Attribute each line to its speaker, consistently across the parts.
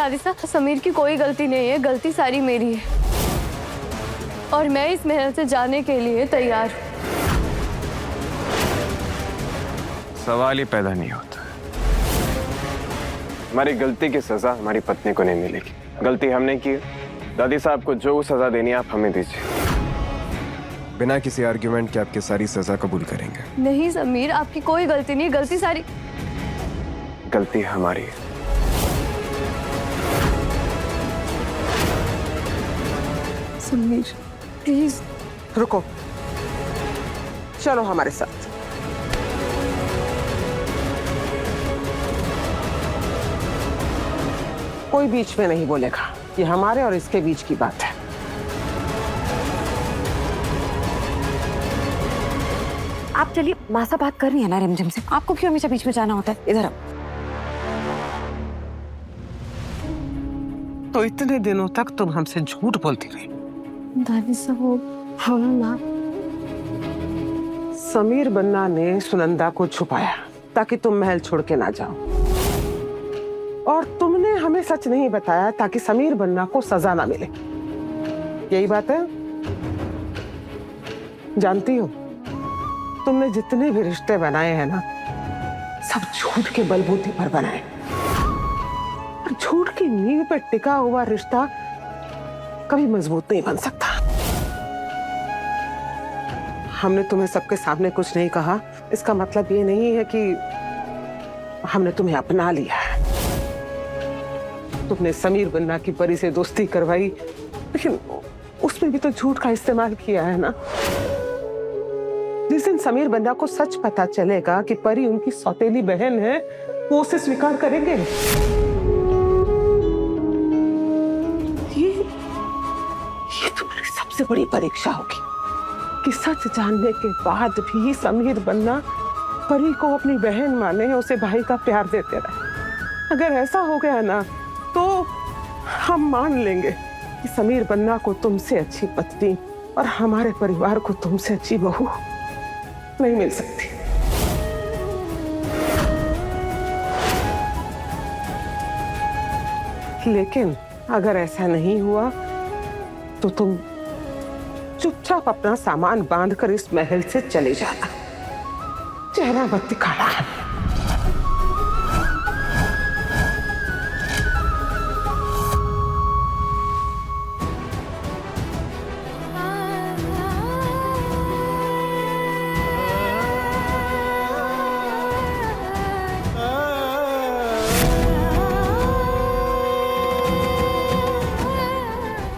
Speaker 1: दादी साहब, समीर की कोई गलती नहीं है, गलती सारी मेरी है और मैं इस महल से जाने के लिए तैयार हूँ।
Speaker 2: सवाल ही पैदा नहीं होता। हमारी गलती की सजा हमारी पत्नी को नहीं मिलेगी। गलती हमने की है। दादी साहब को जो सजा देनी है आप हमें दीजिए। बिना किसी आर्ग्यूमेंट के आपकी सारी सजा कबूल करेंगे।
Speaker 1: नहीं समीर, आपकी कोई गलती नहीं, गलती सारी
Speaker 2: गलती हमारी है।
Speaker 1: समीर प्लीज
Speaker 3: रुको, चलो हमारे साथ। कोई बीच में नहीं बोलेगा, ये हमारे और इसके बीच की बात है।
Speaker 4: आप चलिए, मासा बात कर रही है ना रिमझिम से, आपको क्यों हमेशा बीच में जाना होता है? इधर आओ।
Speaker 3: तो इतने दिनों तक तुम हमसे झूठ बोलती रही।
Speaker 1: दादी साहब वो बोलो ना।
Speaker 3: समीर बन्ना ने सुनंदा को छुपाया ताकि तुम महल छोड़ के ना जाओ, और तुमने हमें सच नहीं बताया ताकि समीर बन्ना को सजा ना मिले। यही बात है। जानती हो, तुमने जितने भी रिश्ते बनाए हैं ना, सब झूठ के बलबूते पर बनाए। और झूठ की नींव पर टिका हुआ रिश्ता कभी मजबूत नहीं बन सकता। हमने तुम्हें सबके सामने कुछ नहीं कहा, इसका मतलब ये नहीं है कि हमने तुम्हें अपना लिया है। तुमने समीर बन्ना की परी से दोस्ती करवाई, लेकिन उसमें भी तो झूठ का इस्तेमाल किया है ना। जिस दिन समीर बन्ना को सच पता चलेगा कि परी उनकी सौतेली बहन है, वो उसे स्वीकार करेंगे। ये तुम्हारी सबसे बड़ी परीक्षा होगी कि सच जानने के बाद भी समीर बन्ना परी को अपनी बहन माने, उसे भाई का प्यार देते रहे। अगर ऐसा हो गया ना, तो हम मान लेंगे कि समीर बन्ना को तुमसे अच्छी पत्नी और हमारे परिवार को तुमसे अच्छी बहू नहीं मिल सकती। लेकिन अगर ऐसा नहीं हुआ तो तुम चुपचाप अपना सामान बांधकर इस महल से चले जाना। चेहरा मत दिखाना।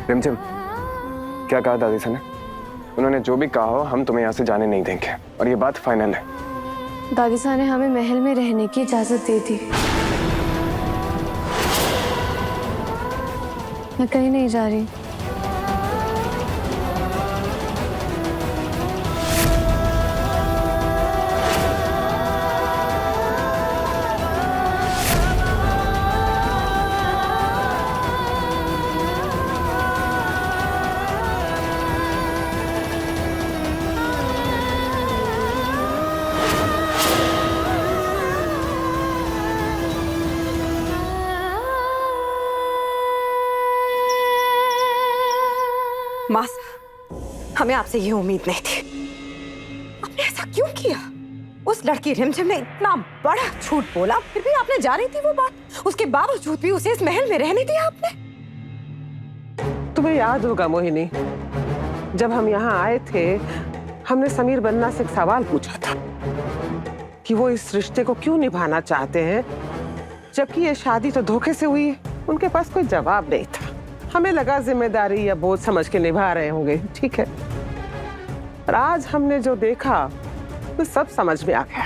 Speaker 2: रिमझिम, क्या कहा दादी साहब ने? उन्होंने जो भी कहा हो, हम तुम्हें यहाँ से जाने नहीं देंगे और ये बात फाइनल है।
Speaker 1: दादी साहब ने हमें महल में रहने की इजाजत दी थी। मैं कहीं नहीं जा रही।
Speaker 4: मास, हमें आपसे ये उम्मीद नहीं थी। आपने ऐसा क्यों किया? उस लड़की रिमझिम ने इतना बड़ा झूठ बोला, फिर भी आपने जानी थी वो बात। उसके बावजूद भी उसे इस महल में रहने दिया आपने।
Speaker 3: तुम्हें याद होगा मोहिनी, जब हम यहाँ आए थे, हमने समीर बन्ना से एक सवाल पूछा था कि वो इस रिश्ते को क्यों निभाना चाहते हैं, जबकि ये शादी तो धोखे से हुई है। उनके पास कोई जवाब नहीं था। हमें लगा जिम्मेदारी या बोझ समझ के निभा रहे होंगे, ठीक है। पर आज हमने जो देखा वो सब समझ में आ गया।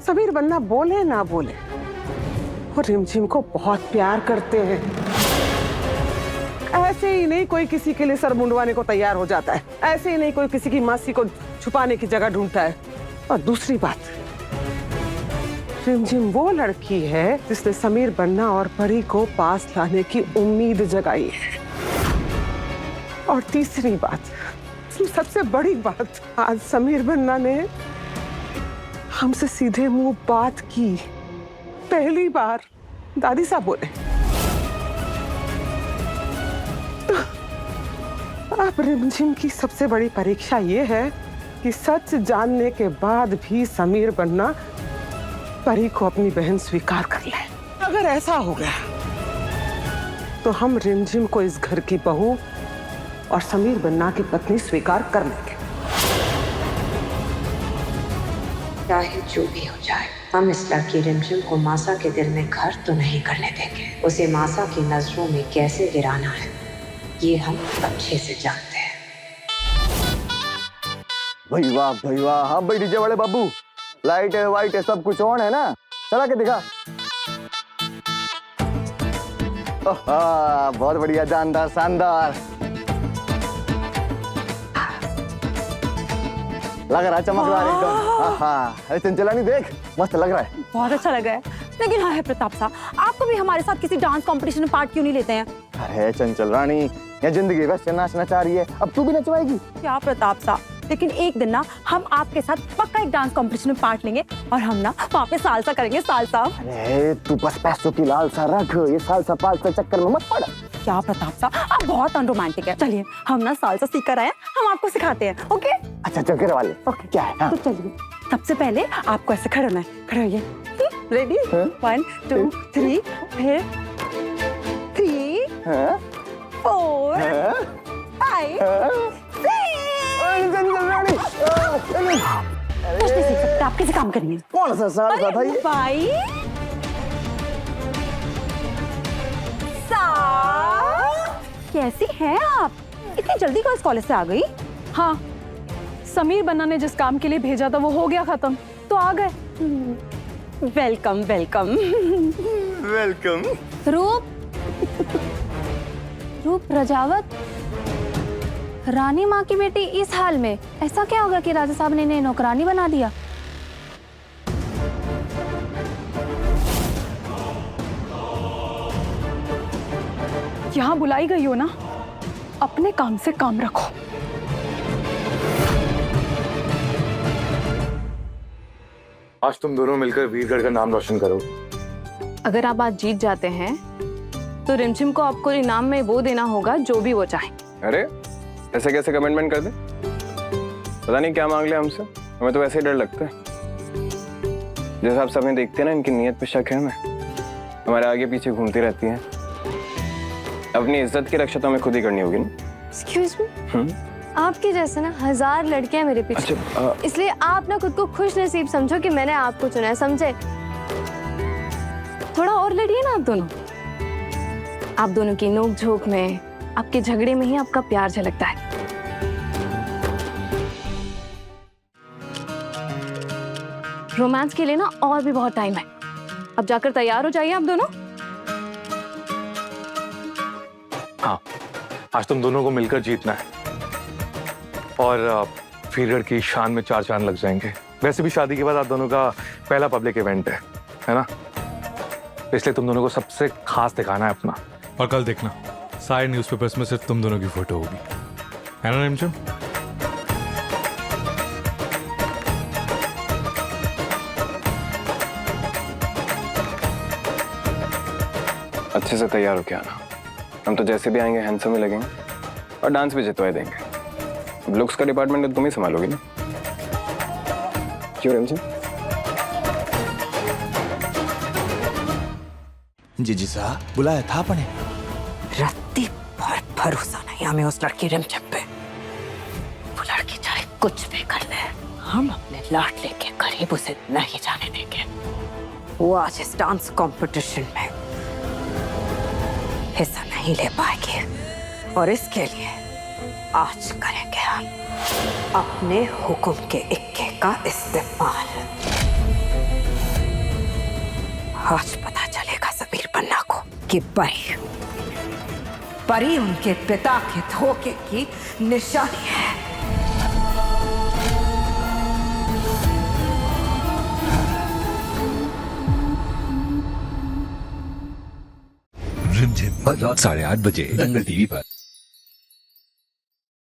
Speaker 3: समीर बन्ना बोले ना बोले, वो रिमझिम को बहुत प्यार करते हैं। ऐसे ही नहीं कोई किसी के लिए सर मुंडवाने को तैयार हो जाता है। ऐसे ही नहीं कोई किसी की मासी को छुपाने की जगह ढूंढता है। और दूसरी बात, रिमझिम वो लड़की है जिसने समीर बन्ना और परी को पास लाने की उम्मीद जगाई है। और तीसरी बात, सबसे बड़ी बात, आज समीर बन्ना ने हमसे सीधे मुंह बात की। पहली बार। दादी साहब बोले अब रिमझिम की सबसे बड़ी परीक्षा ये है कि सच जानने के बाद भी समीर बनना परी को अपनी बहन स्वीकार कर ले। अगर ऐसा हो गया तो हम रिमझिम को इस घर की बहू और समीर बन्ना की पत्नी स्वीकार कर लेंगे।
Speaker 5: चाहे जो भी हो जाए, हम इस लड़की रिमझिम को मासा के दिल में घर तो नहीं करने देंगे। उसे मासा की नजरों में कैसे गिराना है ये हम अच्छे से जानते हैं।
Speaker 6: भाई वाह, हाँ भाई डीजे वाले बाबू, लाइट है, वाइट है, सब कुछ ऑन है ना, चला के दिखा। बहुत बढ़िया, जानदार, शानदार लग रहा है, चमक रहा है एकदम। अरे चंचलानी देख, मस्त लग रहा है।
Speaker 4: बहुत अच्छा लगा है। लेकिन हाँ है प्रताप साहब, आपको भी हमारे साथ किसी डांस कंपटीशन में पार्ट क्यों नहीं लेते हैं?
Speaker 6: अरे चंचल रानी, ये जिंदगी वैसे नाचना चाह रही है, अब तू भी नचवाएगी
Speaker 4: क्या प्रताप साहब, लेकिन एक दिन ना हम आपके साथ पक्का एक डांस कंपटीशन में पार्ट लेंगे और हम ना वहाँ पे सालसा करेंगे। सालसा।
Speaker 6: अरे तू बस पैसों की लालसा रख, ये सालसा पालसा चक्कर में मत पड़।
Speaker 4: क्या प्रताप साहब, आप बहुत अनरोमांटिक है। चलिए हम ना सालसा सीख कर आए, हम आपको सिखाते हैं। ओके
Speaker 6: अच्छा चल के वाले
Speaker 4: ओके
Speaker 6: क्या है? हाँ।
Speaker 4: तो चलिए, सबसे पहले आपको ऐसे खड़े होना है। खड़े होइए। रेडी? 1 2 3, फिर 3 4 5 कुछ नहीं सीख सकते, आप कैसे काम करेंगे?
Speaker 6: कौन सा सालसा था ये?
Speaker 4: भाई कैसी हैं आप? इतनी जल्दी कौन इस कॉलेज से आ गई?
Speaker 1: हाँ, समीर बन्ना ने जिस काम के लिए भेजा था वो हो गया खत्म, तो आ गए।
Speaker 4: Welcome welcome.
Speaker 6: वेलकम।
Speaker 1: रूप रजावत, रानी माँ की बेटी इस हाल में, ऐसा क्या होगा कि राजा साहब ने इन्हें नौकरानी बना दिया? यहाँ बुलाई गई हो ना, अपने काम से काम रखो।
Speaker 7: आज तुम दोनों मिलकर वीरगढ़ का नाम रोशन करो।
Speaker 1: अगर आप आज जीत जाते हैं तो रिमझिम को आपको इनाम में वो देना होगा जो भी वो चाहे।
Speaker 2: अरे ऐसे कैसे कमिटमेंट कर दे? पता नहीं क्या मांग ले हमसे, हमें तो वैसे ही डर लगता है। जैसे आप सब देखते हैं ना, इनकी नीयत पे शक है हमें, हमारे आगे पीछे घूमती रहती हैं। अपनी इज्जत की रक्षा तो हमें खुद ही करनी होगी ना।
Speaker 1: एक्सक्यूज मी, आपके जैसे ना 1000 लड़कियां मेरे पीछे।
Speaker 2: अच्छा,
Speaker 1: इसलिए आप ना खुद को खुश नसीब समझो कि मैंने आपको चुना है, समझे? थोड़ा और लड़िए ना आप दोनों। आप दोनों की नोक झोंक में, आपके झगड़े में ही आपका प्यार झलकता है। रोमांस के लिए ना और भी बहुत टाइम है। अब जाकर तैयार हो जाइए आप दोनों।
Speaker 7: हाँ, आज तुम दोनों को मिलकर जीतना है और वीरगढ़ की शान में 4 चांद लग जाएंगे। वैसे भी शादी के बाद आप दोनों का पहला पब्लिक इवेंट है ना? इसलिए तुम दोनों को सबसे खास दिखाना है अपना।
Speaker 8: और कल देखना, सारे न्यूज़पेपर्स में सिर्फ तुम दोनों की फोटो होगी, है ना रिमझिम?
Speaker 2: अच्छे से तैयार होके आना। हम तो जैसे भी आएंगे हैंडसम ही लगेंगे और डांस भी जितवा देंगे। अब लुक्स का डिपार्टमेंट तो तुम ही संभालोगी ना, क्यों रिमझिम?
Speaker 9: जीजी साहब बुलाया था आपने?
Speaker 4: रत्ती भर भरोसा नहीं हमें उस लड़की रिमझिम पे। वो लड़की चाहे कुछ भी कर ले, हम अपने लाडले के करीब उसे नहीं जाने देंगे। वो आज इस डांस कंपटीशन में हिस्सा नहीं ले पाएगी और इसके लिए आज करेंगे हम अपने हुक्म के इक्के का इस्तेमाल। आज पता चलेगा समीर बन्ना को कि परी उनके पिता के धोखे की निशानी है।
Speaker 9: रिमझिम 8:30 बजे दंगल टीवी पर।